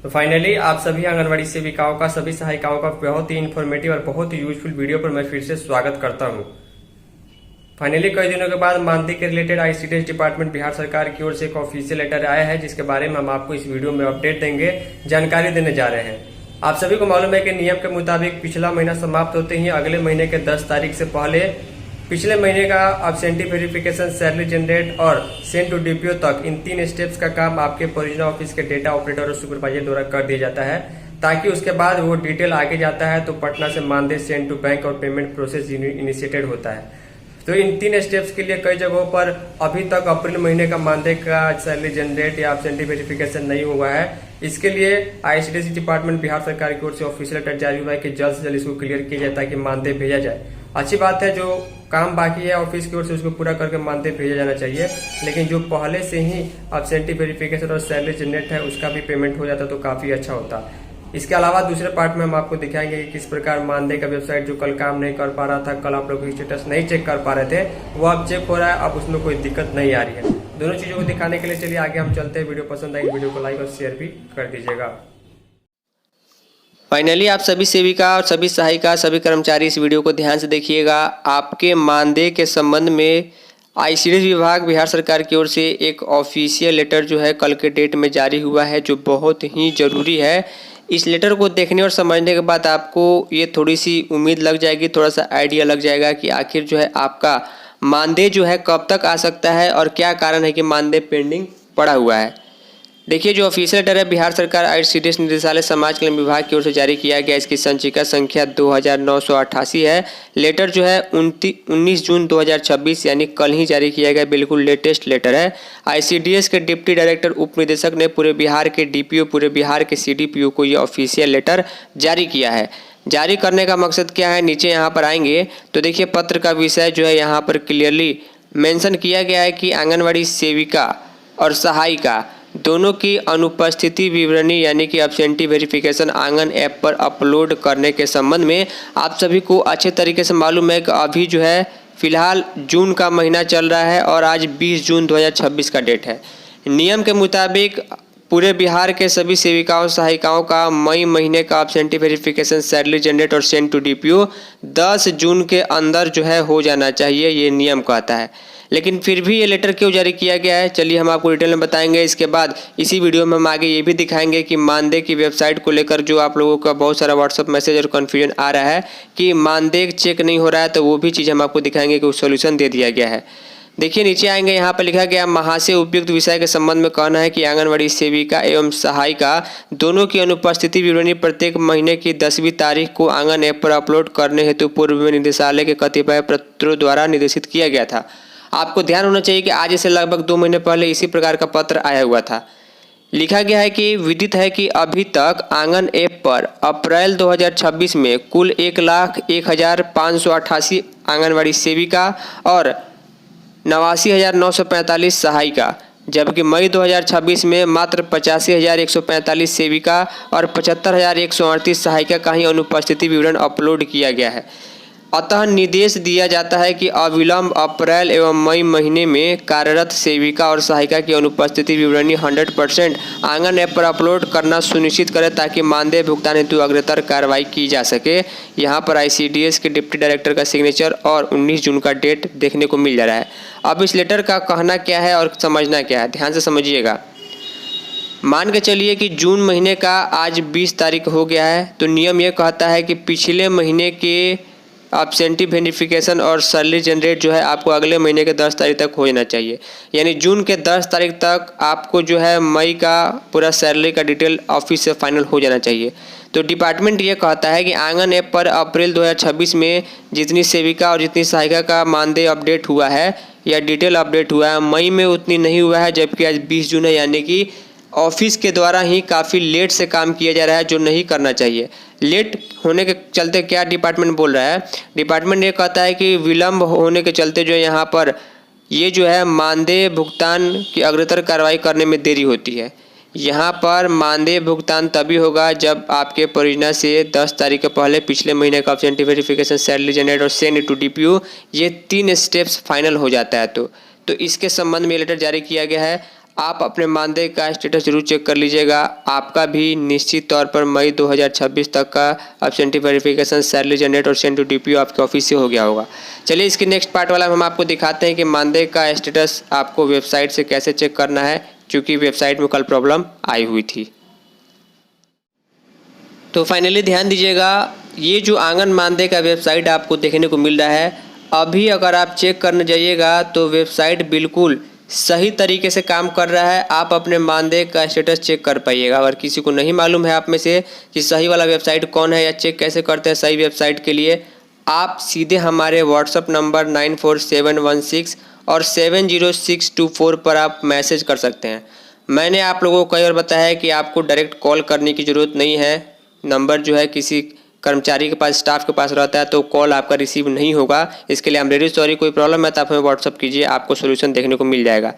तो फाइनली आप सभी आंगनबाड़ी सेविकाओं का, सभी सहायिकाओं का बहुत ही इन्फॉर्मेटिव और बहुत ही यूजफुल वीडियो पर मैं फिर से स्वागत करता हूं। फाइनली कई दिनों के बाद मानदेय के रिलेटेड आईसीडीएस डिपार्टमेंट बिहार सरकार की ओर से एक ऑफिशियल लेटर आया है, जिसके बारे में हम आपको इस वीडियो में अपडेट देंगे, जानकारी देने जा रहे हैं। आप सभी को मालूम है कि नियम के मुताबिक पिछला महीना समाप्त होते ही अगले महीने के 10 तारीख से पहले पिछले महीने का एब्सेंटी वेरिफिकेशन, सैलरी जनरेट और सेंड टू डीपीओ तक इन 3 स्टेप्स का काम आपके परियोजना ऑफिस के डेटा ऑपरेटर और सुपरवाइजर द्वारा कर दिया जाता है, ताकि उसके बाद वो डिटेल आगे जाता है तो पटना से मानदेय सेंड टू बैंक और पेमेंट प्रोसेस इनिशिएटेड होता है। तो इन 3 स्टेप्स के लिए कई जगहों पर अभी तक अप्रैल महीने का मानदेय का सैलरी जनरेट या एब्सेंटी वेरिफिकेशन नहीं हुआ है। इसके लिए आईसीडीएस डिपार्टमेंट बिहार सरकार की ओर से ऑफिशियल लेटर जारी हुआ है कि जल्द से जल्द इसको क्लियर किया जाए ताकि मानदेय भेजा जाए। अच्छी बात है, जो काम बाकी है ऑफिस की ओर से उसको पूरा करके मानदेय भेजा जाना चाहिए, लेकिन जो पहले से ही एब्सेंटी वेरिफिकेशन और सैलरी जनरेट है उसका भी पेमेंट हो जाता तो काफी अच्छा होता। इसके अलावा दूसरे पार्ट में हम आपको दिखाएंगे कि किस प्रकार मानदेय का वेबसाइट जो कल काम नहीं कर पा रहा था, कल आप लोग स्टेटस नहीं चेक कर पा रहे थे, वो अब चेक हो रहा है, अब उसमें कोई दिक्कत नहीं आ रही है। दोनों चीजों को दिखाने के लिए चलिए आगे हम चलते हैं। वीडियो पसंद आई वीडियो को लाइक और शेयर भी कर दीजिएगा। फाइनली आप सभी सेविका और सभी सहायिका, सभी कर्मचारी इस वीडियो को ध्यान से देखिएगा। आपके मानदेय के संबंध में आईसीडीएस विभाग बिहार सरकार की ओर से एक ऑफिशियल लेटर जो है कल के डेट में जारी हुआ है, जो बहुत ही ज़रूरी है। इस लेटर को देखने और समझने के बाद आपको ये थोड़ी सी उम्मीद लग जाएगी, थोड़ा सा आइडिया लग जाएगा कि आखिर जो है आपका मानदेय जो है कब तक आ सकता है और क्या कारण है कि मानदेय पेंडिंग पड़ा हुआ है। देखिए, जो ऑफिशियल लेटर है बिहार सरकार आईसीडीएस निदेशालय समाज कल्याण विभाग की ओर से जारी किया गया, इसकी संचिका संख्या 2988 है। लेटर जो है 19 जून 2026 यानी कल ही जारी किया गया, बिल्कुल लेटेस्ट लेटर है। आईसीडीएस के डिप्टी डायरेक्टर उप निदेशक ने पूरे बिहार के डीपीओ, पूरे बिहार के सीडीपीओ को ये ऑफिशियल लेटर जारी किया है। जारी करने का मकसद क्या है, नीचे यहाँ पर आएंगे तो देखिए पत्र का विषय जो है यहाँ पर क्लियरली मेंशन किया गया है कि आंगनवाड़ी सेविका और सहायिका दोनों की अनुपस्थिति विवरणी यानी कि एब्सेंटी वेरिफिकेशन आंगन ऐप पर अपलोड करने के संबंध में आप सभी को अच्छे तरीके से मालूम है कि अभी जो है फिलहाल जून का महीना चल रहा है और आज 20 जून 2026 का डेट है। नियम के मुताबिक पूरे बिहार के सभी सेविकाओं सहायिकाओं का मई महीने का एब्सेंटी वेरिफिकेशन, सैलरी जनरेट और सेंड टू डीपीओ 10 जून के अंदर जो है हो जाना चाहिए, ये नियम कहता है। लेकिन फिर भी ये लेटर क्यों जारी किया गया है, चलिए हम आपको डिटेल में बताएंगे। इसके बाद इसी वीडियो में हम आगे ये भी दिखाएंगे कि मानदेय की वेबसाइट को लेकर जो आप लोगों का बहुत सारा व्हाट्सअप मैसेज और कन्फ्यूजन आ रहा है कि मानदेय चेक नहीं हो रहा है, तो वो भी चीज़ हम आपको दिखाएंगे कि सोल्यूशन दे दिया गया है। देखिए नीचे आएंगे, यहाँ पर लिखा गया महा से उपयुक्त विषय के संबंध में कहना है कि आंगनवाड़ी सेविका एवं सहायिका दोनों की अनुपस्थिति विवरणी प्रत्येक महीने की 10वीं तारीख को आंगन ऐप पर अपलोड करने हेतु पूर्व में निदेशालय के कतिपय पत्रों द्वारा निर्देशित किया गया था। आपको ध्यान होना चाहिए कि आज से लगभग 2 महीने पहले इसी प्रकार का पत्र आया हुआ था। लिखा गया है कि विदित है कि अभी तक आंगन ऐप पर अप्रैल 2026 में कुल 1,01,588 आंगनवाड़ी सेविका और 89,945 सहायिका, जबकि मई 2026 में मात्र 85,145 सेविका और 75,138 सहायिका का ही अनुपस्थिति विवरण अपलोड किया गया है। अतः निर्देश दिया जाता है कि अविलंब अप्रैल एवं मई महीने में कार्यरत सेविका और सहायिका की अनुपस्थिति विवरणी 100% आंगन ऐप पर अपलोड करना सुनिश्चित करें, ताकि मानदेय भुगतान हेतु अग्रतर कार्रवाई की जा सके। यहाँ पर आईसीडीएस के डिप्टी डायरेक्टर का सिग्नेचर और 19 जून का डेट देखने को मिल जा रहा है। अब इस लेटर का कहना क्या है और समझना क्या है, ध्यान से समझिएगा। मान के चलिए कि जून महीने का आज 20 तारीख हो गया है, तो नियम यह कहता है कि पिछले महीने के एब्सेंटी वेरिफिकेशन और सैलरी जनरेट जो है आपको अगले महीने के 10 तारीख तक हो जाना चाहिए। यानी जून के 10 तारीख तक आपको जो है मई का पूरा सैलरी का डिटेल ऑफिस से फाइनल हो जाना चाहिए। तो डिपार्टमेंट ये कहता है कि आंगन ऐप पर अप्रैल 2026 में जितनी सेविका और जितनी सहायिका का मानदेय अपडेट हुआ है या डिटेल अपडेट हुआ है, मई में उतनी नहीं हुआ है, जबकि आज 20 जून है, यानी कि ऑफिस के द्वारा ही काफ़ी लेट से काम किया जा रहा है, जो नहीं करना चाहिए। लेट होने के चलते क्या डिपार्टमेंट बोल रहा है, डिपार्टमेंट ये कहता है कि विलंब होने के चलते जो यहाँ पर ये जो है मानदेय भुगतान की अग्रतर कार्रवाई करने में देरी होती है। यहाँ पर मानदेय भुगतान तभी होगा जब आपके परियोजना से 10 तारीख के पहले पिछले महीने का एब्सेंटी वेरिफिकेशन, सैलरी जनरेट और सेंड टू डीपीओ ये 3 स्टेप्स फाइनल हो जाता है। तो इसके संबंध में लेटर जारी किया गया है। आप अपने मानदेय का स्टेटस जरूर चेक कर लीजिएगा। आपका भी निश्चित तौर पर मई 2026 तक का एब्सेंटी वेरिफिकेशन, सैलरी जनरेट और सेंड टू डीपीओ आपके ऑफिस से हो गया होगा। चलिए इसकी नेक्स्ट पार्ट वाला हम आपको दिखाते हैं कि मानदेय का स्टेटस आपको वेबसाइट से कैसे चेक करना है, क्योंकि वेबसाइट में कल प्रॉब्लम आई हुई थी। तो फाइनली ध्यान दीजिएगा, ये जो आंगन मानदेय का वेबसाइट आपको देखने को मिल रहा है, अभी अगर आप चेक करने जाइएगा तो वेबसाइट बिल्कुल सही तरीके से काम कर रहा है। आप अपने मानदेय का स्टेटस चेक कर पाइएगा। अगर किसी को नहीं मालूम है आप में से कि सही वाला वेबसाइट कौन है या चेक कैसे करते हैं सही वेबसाइट के लिए, आप सीधे हमारे व्हाट्सअप नंबर 94716 और 70624 पर आप मैसेज कर सकते हैं। मैंने आप लोगों को कई बार बताया है कि आपको डायरेक्ट कॉल करने की ज़रूरत नहीं है। नंबर जो है किसी कर्मचारी के पास, स्टाफ के पास रहता है तो कॉल आपका रिसीव नहीं होगा। इसके लिए आई एम रियली सॉरी। कोई प्रॉब्लम है तो आप हमें व्हाट्सअप कीजिए, आपको सोल्यूशन देखने को मिल जाएगा।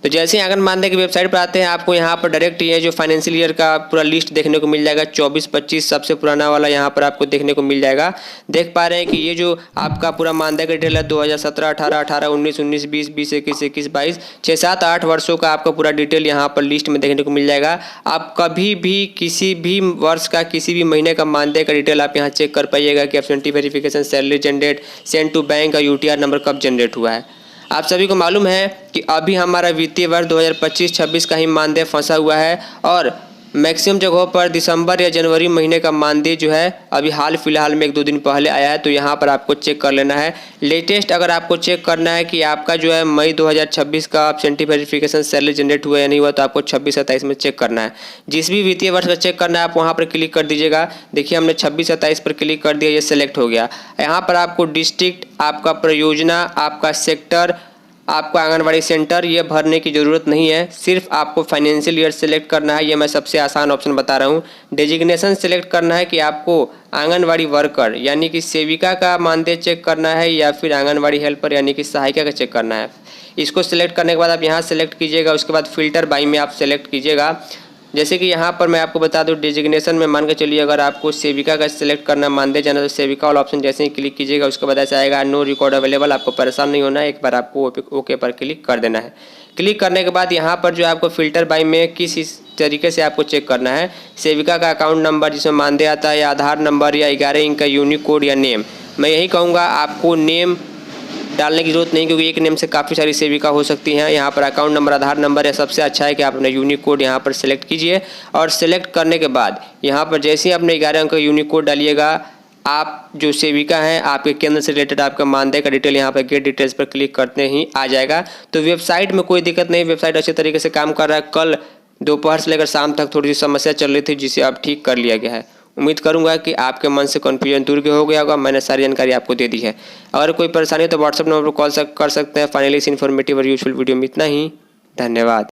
तो जैसे ही आंगन मानदेय की वेबसाइट पर आते हैं, आपको यहाँ पर डायरेक्ट ये जो फाइनेंशियल ईयर का पूरा लिस्ट देखने को मिल जाएगा। 24-25 सबसे पुराना वाला यहाँ पर आपको देखने को मिल जाएगा। देख पा रहे हैं कि ये जो आपका पूरा मानदेय का डिटेल है 2017, 18, 18, 19, 19, 20, 20, 21, 21, 22, 6, 7, 8 वर्षों का आपका पूरा डिटेल यहाँ पर लिस्ट में देखने को मिल जाएगा। आप कभी भी किसी भी वर्ष का किसी भी महीने का मानदेय का डिटेल आप यहाँ चेक कर पाइएगा कि absentee verification, salary generate, send to bank का यूटीआर नंबर कब जनरेट हुआ है। आप सभी को मालूम है कि अभी हमारा वित्तीय वर्ष 2025-26 का ही मानदेय फंसा हुआ है और मैक्सिमम जगहों पर दिसंबर या जनवरी महीने का मानदेय जो है अभी हाल फिलहाल में 1-2 दिन पहले आया है। तो यहाँ पर आपको चेक कर लेना है। लेटेस्ट अगर आपको चेक करना है कि आपका जो है मई 2026 का एब्सेंटी वेरिफिकेशन, सैलरी जनरेट हुआ या नहीं हुआ, तो आपको 26-27 में चेक करना है। जिस भी वित्तीय वर्ष का चेक करना है आप वहाँ पर क्लिक कर दीजिएगा। देखिए हमने 26-27 पर क्लिक कर दिया, ये सेलेक्ट हो गया। यहाँ पर आपको डिस्ट्रिक्ट, आपका परियोजना, आपका सेक्टर, आपका आंगनबाड़ी सेंटर ये भरने की ज़रूरत नहीं है। सिर्फ आपको फाइनेंशियल ईयर सेलेक्ट करना है। ये मैं सबसे आसान ऑप्शन बता रहा हूँ। डेजिग्नेशन सेलेक्ट करना है कि आपको आंगनबाड़ी वर्कर यानी कि सेविका का मानदेय चेक करना है या फिर आंगनबाड़ी हेल्पर यानी कि सहायिका का चेक करना है। इसको सिलेक्ट करने के बाद आप यहाँ सेलेक्ट कीजिएगा। उसके बाद फिल्टर बाई में आप सेलेक्ट कीजिएगा। जैसे कि यहाँ पर मैं आपको बता दूँ, डेजिग्नेशन में मान के चलिए अगर आपको सेविका का सिलेक्ट करना, मानदेय जाना, तो सेविका वाला ऑप्शन जैसे ही क्लिक कीजिएगा उसके बाद ऐसा आएगा नो रिकॉर्ड अवेलेबल। आपको परेशान नहीं होना है, एक बार आपको ओके पर क्लिक कर देना है। क्लिक करने के बाद यहाँ पर जो आपको फिल्टर बाई में किस तरीके से आपको चेक करना है, सेविका का अकाउंट नंबर जिसमें मानदेय आता है, या आधार नंबर, या 11 अंक का यूनिक कोड, या नेम। मैं यही कहूँगा आपको नेम डालने की जरूरत नहीं, क्योंकि एक नेम से काफ़ी सारी सेविका हो सकती हैं। यहाँ पर अकाउंट नंबर, आधार नंबर है। सबसे अच्छा है कि आप अपना यूनिक कोड यहाँ पर सेलेक्ट कीजिए और सेलेक्ट करने के बाद यहाँ पर जैसे ही अपने 11 अंक का यूनिक कोड डालिएगा, आप जो सेविका हैं आपके केंद्र से रिलेटेड आपका मानदेय का डिटेल यहाँ पर गेट डिटेल्स पर क्लिक करते ही आ जाएगा। तो वेबसाइट में कोई दिक्कत नहीं, वेबसाइट अच्छे तरीके से काम कर रहा है। कल दोपहर से लेकर शाम तक थोड़ी सी समस्या चल रही थी जिसे अब ठीक कर लिया गया है। उम्मीद करूंगा कि आपके मन से कन्फ्यूजन दूर हो गया होगा। मैंने सारी जानकारी आपको दे दी है। अगर कोई परेशानी हो तो व्हाट्सएप नंबर पर कॉल कर सकते हैं। फाइनली इस इन्फॉर्मेटिव और यूजफुल वीडियो में इतना ही। धन्यवाद।